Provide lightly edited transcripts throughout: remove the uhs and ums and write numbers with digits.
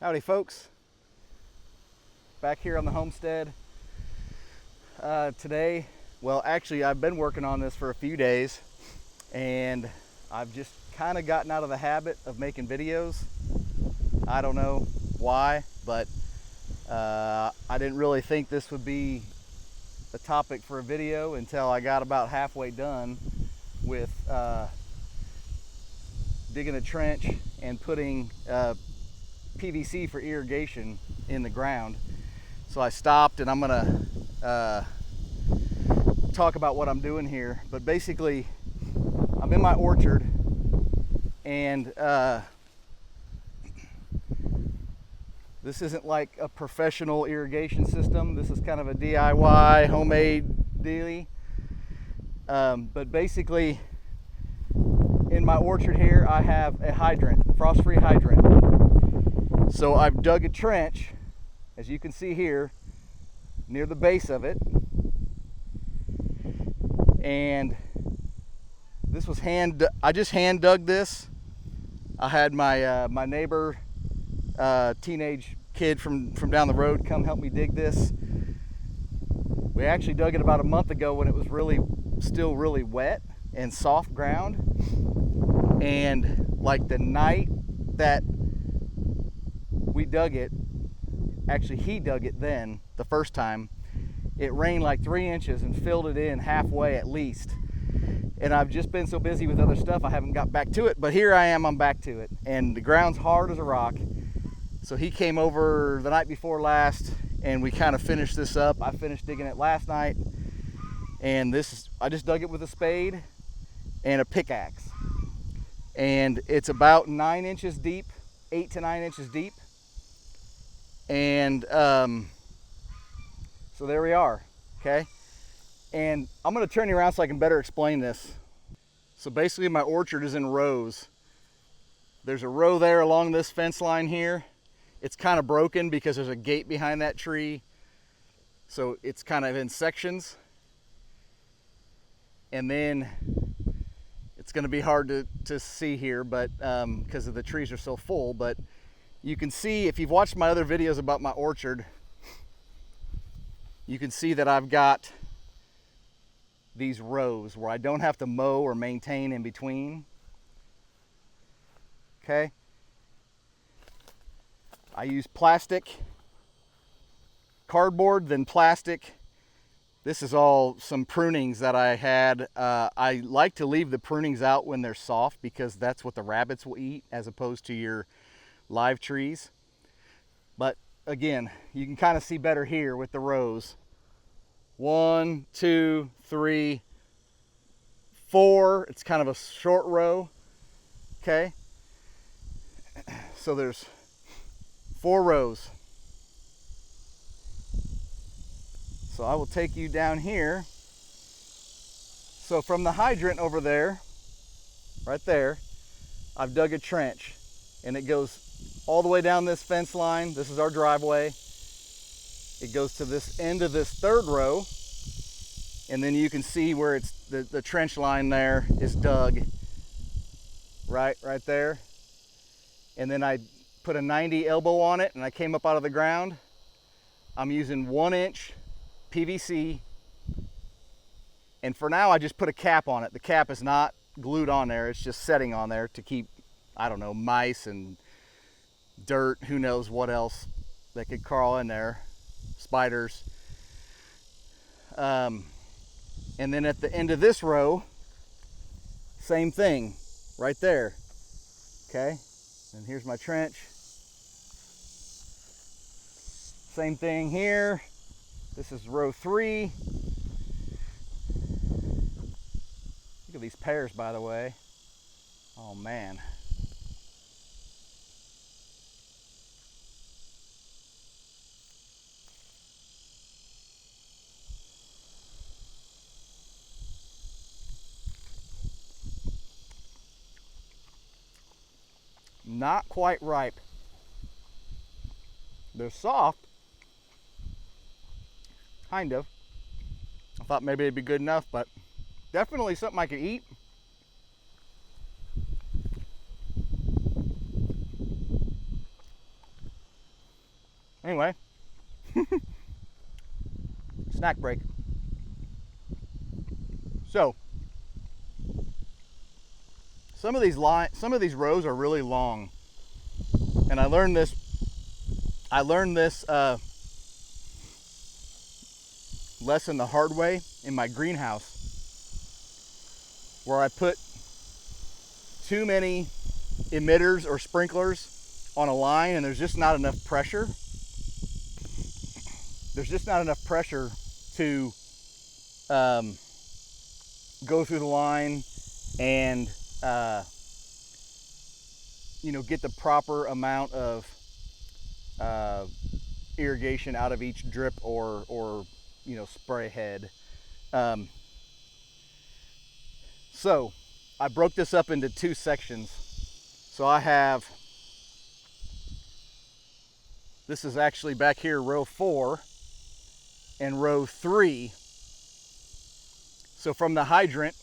Howdy folks, back here on the homestead today. Well, actually I've been working on this for a few days and I've just kind of gotten out of the habit of making videos. I don't know why, but I didn't really think this would be the topic for a video until I got about halfway done with digging a trench and putting PVC for irrigation in the ground. So I stopped and I'm gonna talk about what I'm doing here. But basically I'm in my orchard and this isn't like a professional irrigation system. This is kind of a DIY homemade dealie. But basically in my orchard here I have a hydrant, frost-free hydrant. So I've dug a trench, as you can see here, near the base of it. And this was I just hand dug this. I had my my neighbor, teenage kid from down the road come help me dig this. We actually dug it about a month ago when it was still really wet and soft ground. And like the night that we dug it, actually he dug it then, the first time, it rained like 3 inches and filled it in halfway at least. And I've just been so busy with other stuff I haven't got back to it, but here I am, I'm back to it. And the ground's hard as a rock. So he came over the night before last and we kind of finished this up. I finished digging it last night. And I just dug it with a spade and a pickaxe. And it's about 9 inches deep, 8 to 9 inches deep. And so there we are, okay? And I'm gonna turn you around so I can better explain this. So basically my orchard is in rows. There's a row there along this fence line here. It's kind of broken because there's a gate behind that tree. So it's kind of in sections. And then it's gonna be hard to see here, but because the trees are so full, but you can see, if you've watched my other videos about my orchard, you can see that I've got these rows where I don't have to mow or maintain in between. Okay. I use plastic, cardboard, then plastic. This is all some prunings that I had. I like to leave the prunings out when they're soft because that's what the rabbits will eat as opposed to your live trees. But again, you can kind of see better here with the rows. 1, 2, 3, 4. It's kind of a short row. Okay. So there's 4 rows. So I will take you down here. So from the hydrant over there, right there, I've dug a trench and it goes all the way down this fence line. This is our driveway. It goes to this end of this 3rd row. And then you can see where it's the trench line there is dug right there. And then I put a 90 elbow on it and I came up out of the ground. I'm using 1-inch PVC. And for now I just put a cap on it. The cap is not glued on there. It's just setting on there to keep, I don't know, mice and dirt, who knows what else that could crawl in there, spiders. And then at the end of this row, same thing, right there, okay? And here's my trench. Same thing here. This is row 3. Look at these pears, by the way. Oh man. Not quite ripe. They're soft, kind of. I thought maybe it'd be good enough, but definitely something I could eat. Anyway, snack break. So some of these rows are really long, and I learned this lesson the hard way in my greenhouse, where I put too many emitters or sprinklers on a line, and there's just not enough pressure. There's just not enough pressure to go through the line and get the proper amount of irrigation out of each drip or spray head. So I broke this up into two sections. So I have, this is actually back here, row 4 and row 3. So from the hydrant,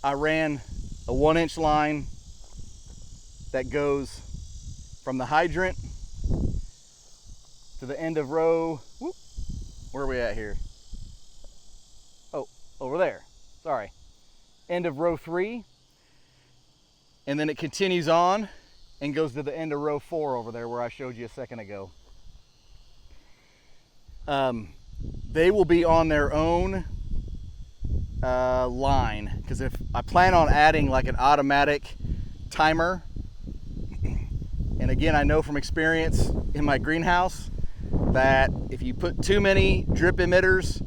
I ran a 1-inch line that goes from the hydrant to the end of row, where are we at here? Oh, over there, sorry. End of row 3, and then it continues on and goes to the end of row 4 over there where I showed you a second ago. They will be on their own line, because if I plan on adding like an automatic timer, and again, I know from experience in my greenhouse that if you put too many drip emitters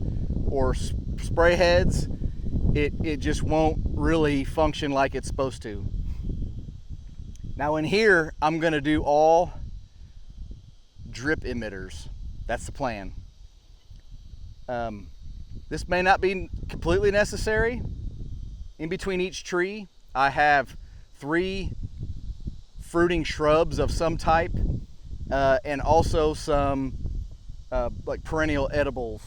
or spray heads, it just won't really function like it's supposed to. Now in here, I'm going to do all drip emitters. That's the plan. This may not be completely necessary. In between each tree, I have 3 fruiting shrubs of some type, and also some like perennial edibles.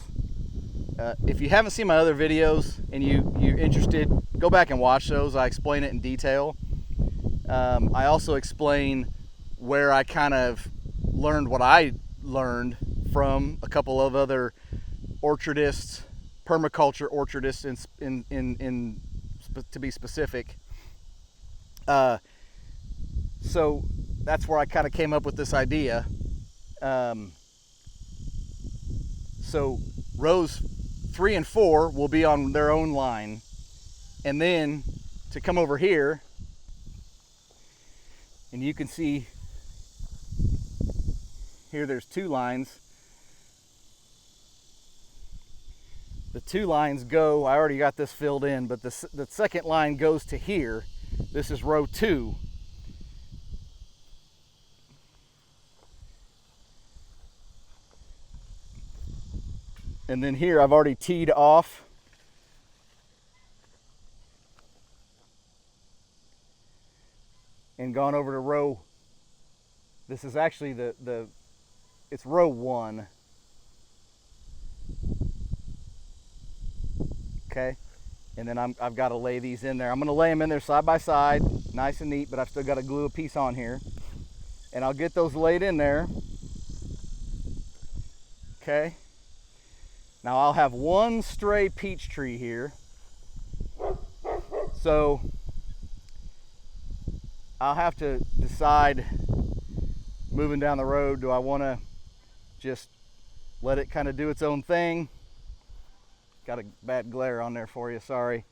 If you haven't seen my other videos and you're interested, go back and watch those. I explain it in detail. I also explain where I kind of learned what I learned from a couple of other orchardists, permaculture orchardists in to be specific. So that's where I kind of came up with this idea. So rows 3 and 4 will be on their own line, and then to come over here, and you can see here there's 2 lines. The 2 lines go, I already got this filled in, but the second line goes to here. This is row 2. And then here I've already teed off and gone over to row, this is actually it's row 1. Okay, and then I've got to lay these in there. I'm going to lay them in there side by side, nice and neat, but I've still got to glue a piece on here. And I'll get those laid in there. Okay. Now I'll have 1 stray peach tree here. So I'll have to decide, moving down the road, do I want to just let it kind of do its own thing? Got a bad glare on there for you, sorry.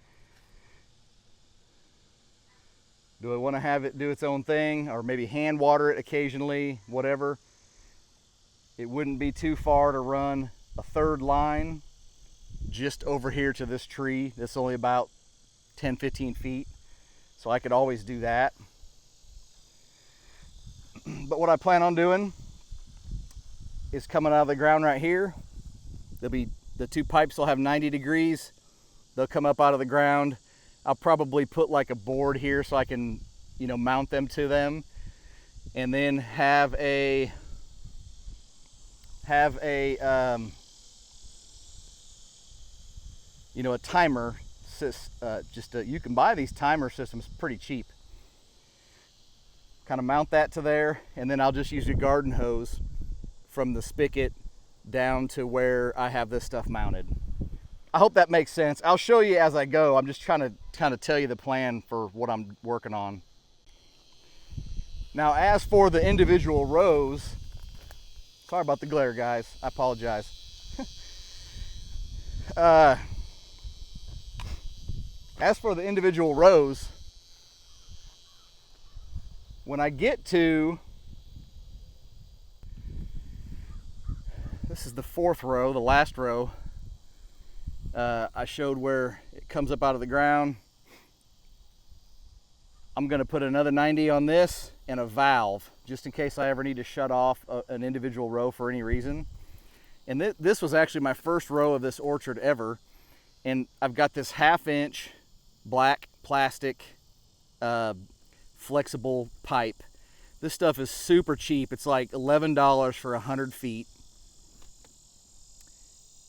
Do I want to have it do its own thing, or maybe hand water it occasionally, whatever? It wouldn't be too far to run a 3rd line just over here to this tree. That's only about 10-15 feet, so I could always do that. But what I plan on doing is coming out of the ground right here. There'll be the 2 pipes will have 90 degrees. They'll come up out of the ground. I'll probably put like a board here so I can, mount them to them, and then have a timer. You can buy these timer systems pretty cheap. Kind of mount that to there, and then I'll just use a garden hose, from the spigot down to where I have this stuff mounted. I hope that makes sense. I'll show you as I go. I'm just trying to kind of tell you the plan for what I'm working on. Now, as for the individual rows, sorry about the glare, guys. I apologize. As for the individual rows, when I get to, this is the 4th row, the last row, I showed where it comes up out of the ground. I'm going to put another 90 on this and a valve, just in case I ever need to shut off an individual row for any reason. And this was actually my first row of this orchard ever. And I've got this 1/2 inch black plastic flexible pipe. This stuff is super cheap. It's like $11 for 100 feet.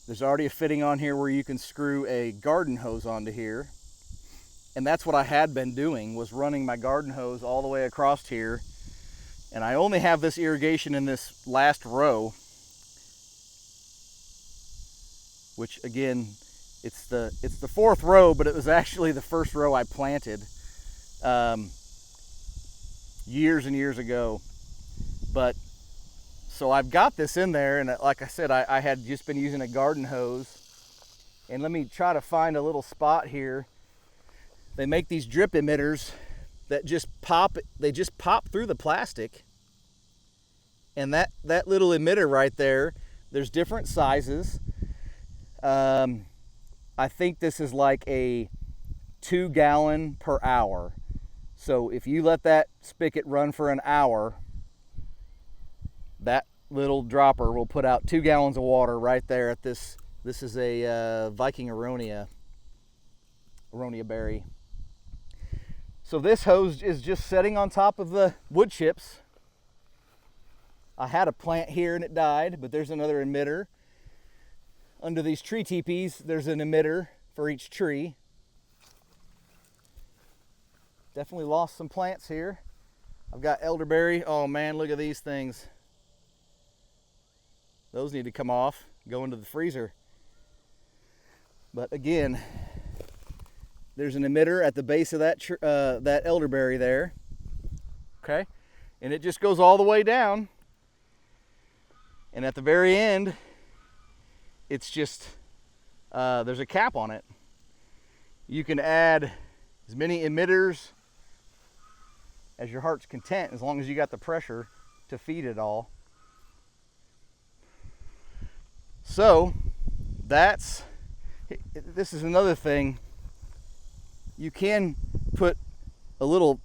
There's already a fitting on here where you can screw a garden hose onto here. And that's what I had been doing, was running my garden hose all the way across here. And I only have this irrigation in this last row, which again, it's the 4th row, but it was actually the first row I planted years and years ago. But so I've got this in there, and like I said, I had just been using a garden hose. And let me try to find a little spot here. They make these drip emitters that just pop, they just pop through the plastic. And that little emitter right there, there's different sizes. I think this is like a 2 gallon per hour. So if you let that spigot run for an hour, that little dropper will put out 2 gallons of water right there at this. This is a Viking aronia berry. So this hose is just sitting on top of the wood chips. I had a plant here and it died, but there's another emitter. Under these tree teepees, there's an emitter for each tree. Definitely lost some plants here. I've got elderberry. Oh man, look at these things. Those need to come off, go into the freezer. But again, there's an emitter at the base of that elderberry there. Okay, and it just goes all the way down. And at the very end, it's just, there's a cap on it. You can add as many emitters as your heart's content, as long as you got the pressure to feed it all. So this is another thing. You can put a little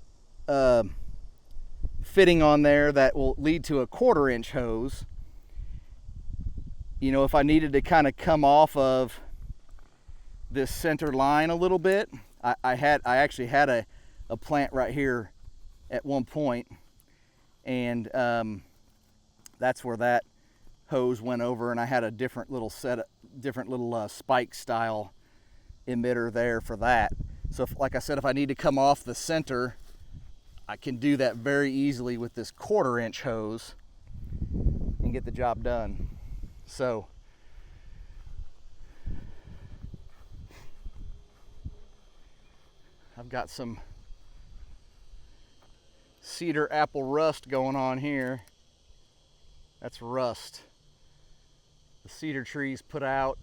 fitting on there that will lead to a 1/4 inch hose. You know, if I needed to kind of come off of this center line a little bit, I actually had a plant right here at one point, and that's where that hose went over, and I had a different little spike style emitter there for that. So like I said, if I need to come off the center, I can do that very easily with this 1/4 inch hose and get the job done. So I've got some cedar apple rust going on here. That's rust. The cedar trees put out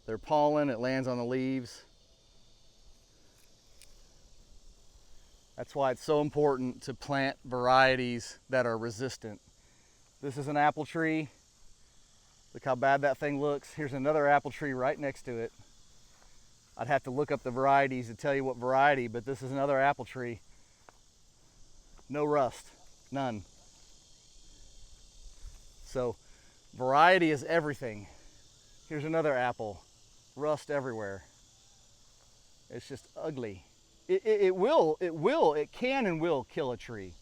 their pollen, it lands on the leaves. That's why it's so important to plant varieties that are resistant. This is an apple tree. Look how bad that thing looks. Here's another apple tree right next to it. I'd have to look up the varieties to tell you what variety, but this is another apple tree. No rust, none. So variety is everything. Here's another apple, rust everywhere. It's just ugly. It can and will kill a tree.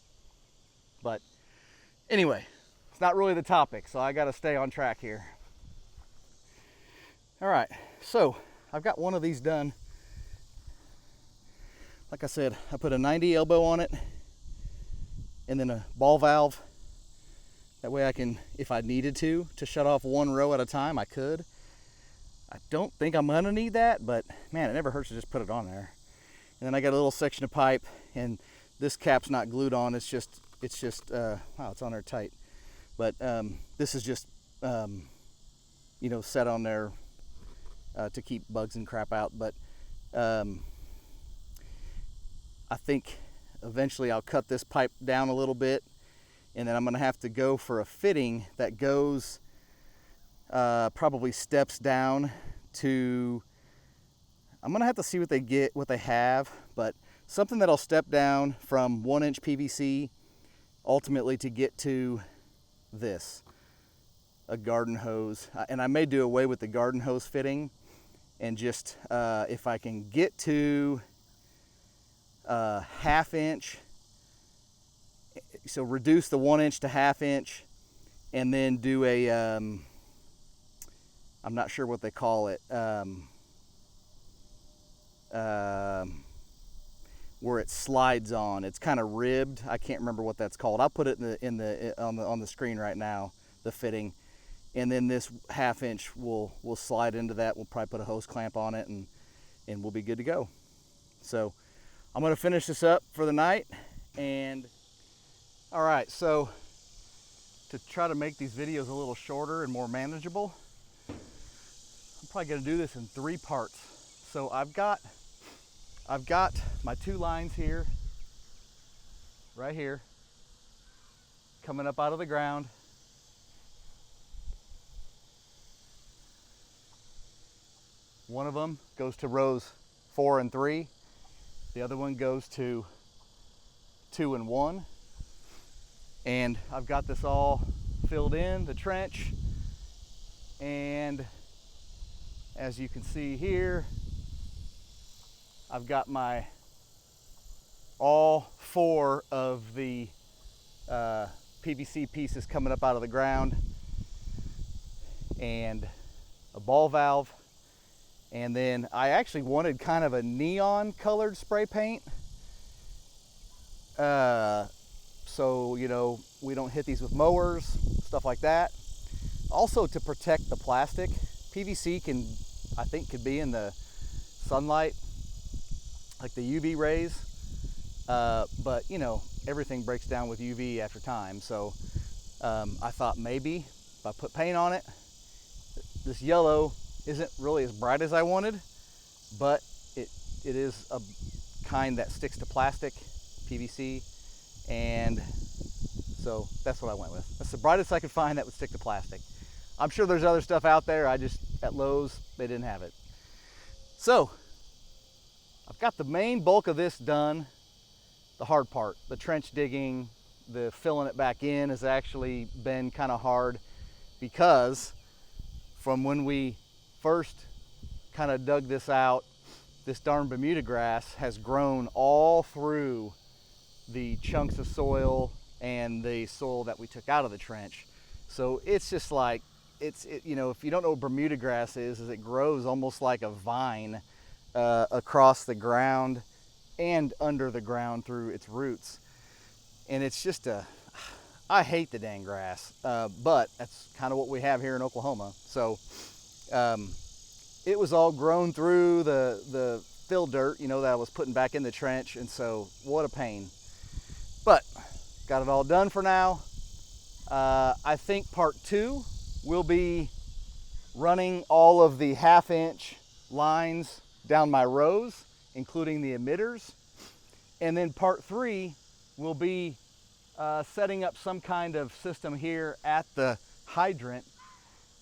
But anyway, it's not really the topic, so I got to stay on track here. All right, so I've got one of these done. Like I said, I put a 90 elbow on it, and then a ball valve That way I can, if I needed to shut off one row at a time, I could. I don't think I'm gonna need that, but man, it never hurts to just put it on there. And then I got a little section of pipe, and this cap's not glued on. It's just wow, it's on there tight. But this is just you know, set on there to keep bugs and crap out. But I think eventually I'll cut this pipe down a little bit, and then I'm gonna have to go for a fitting that goes probably steps down to, I'm gonna have to see what they have, but something that'll step down from 1-inch PVC ultimately to get to this, a garden hose. And I may do away with the garden hose fitting and just if I can get to 1/2 inch, so reduce the 1-inch to 1/2 inch, and then do a I'm not sure what they call it, where it slides on. It's kind of ribbed. I can't remember what that's called. I'll put it on the screen right now, the fitting, and then this 1/2 inch will slide into that. We'll probably put a hose clamp on it, and we'll be good to go. So I'm going to finish this up for the night. And all right, so to try to make these videos a little shorter and more manageable, I'm probably going to do this in 3 parts. So I've got my 2 lines here, right here, coming up out of the ground. One of them goes to rows 4 and 3. The other one goes to 2 and 1. And I've got this all filled in, the trench. And as you can see here, I've got my all 4 of the PVC pieces coming up out of the ground, and a ball valve. And then I actually wanted kind of a neon colored spray paint, so you know, we don't hit these with mowers, stuff like that. Also to protect the plastic. PVC I think could be in the sunlight, like the UV rays, but you know, everything breaks down with UV after time. So I thought maybe if I put paint on it, this yellow isn't really as bright as I wanted, but it is a kind that sticks to plastic, PVC, and so that's what I went with. That's the brightest I could find that would stick to plastic. I'm sure there's other stuff out there. At Lowe's, they didn't have it. So I've got the main bulk of this done. The hard part, the trench digging, the filling it back in, has actually been kind of hard, because from when we first kind of dug this out, this darn Bermuda grass has grown all through the chunks of soil and the soil that we took out of the trench. So it's just like, you know, if you don't know what Bermuda grass is it grows almost like a vine across the ground and under the ground through its roots. And it's just I hate the dang grass, but that's kind of what we have here in Oklahoma. So it was all grown through the fill dirt, you know, that I was putting back in the trench, and so what a pain. But got it all done for now. I think part 2 will be running all of the 1/2 inch lines down my rows, including the emitters. And then part 3 will be setting up some kind of system here at the hydrant,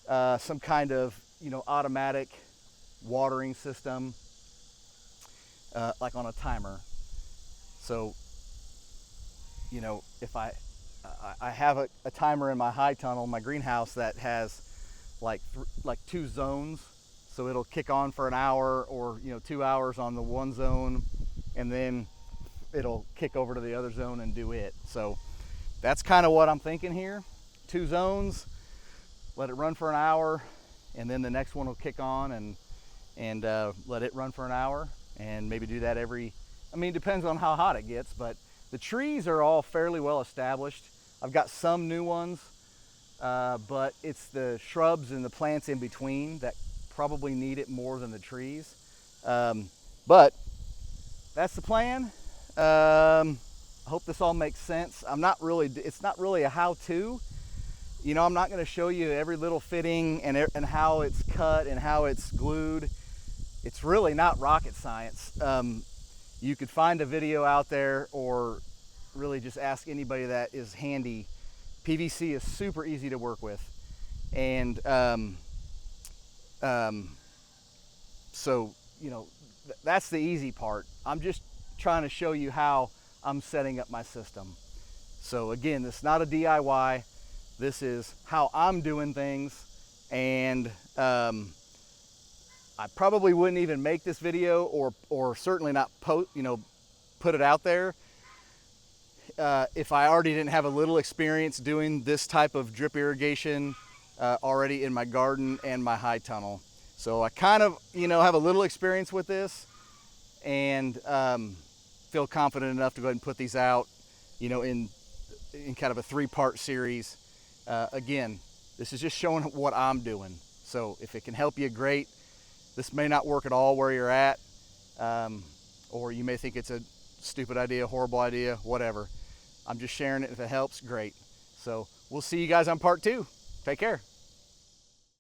some kind of, you know, automatic watering system, like on a timer. So, you know, if I have a timer in my high tunnel, my greenhouse, that has like 2 zones. So it'll kick on for an hour, or, you know, 2 hours on the one zone, and then it'll kick over to the other zone and do it. So that's kind of what I'm thinking here. 2 zones, let it run for an hour, and then the next one will kick on and let it run for an hour, and maybe do that every, I mean, it depends on how hot it gets, but the trees are all fairly well established. I've got some new ones, but it's the shrubs and the plants in between that probably need it more than the trees. But that's the plan. I hope this all makes sense. It's not really a how-to. You know, I'm not going to show you every little fitting and how it's cut and how it's glued. It's really not rocket science. You could find a video out there, or really just ask anybody that is handy. PVC is super easy to work with. And so, you know, that's the easy part. I'm just trying to show you how I'm setting up my system. So again, this is not a DIY. This is how I'm doing things. And I probably wouldn't even make this video, or certainly not put it out there if I already didn't have a little experience doing this type of drip irrigation already in my garden and my high tunnel. So I kind of, have a little experience with this, and feel confident enough to go ahead and put these out, in kind of a 3-part series. Again, this is just showing what I'm doing. So if it can help you, great. This may not work at all where you're at, or you may think it's a stupid idea, horrible idea, whatever. I'm just sharing it. If it helps, great. So we'll see you guys on part 2. Take care.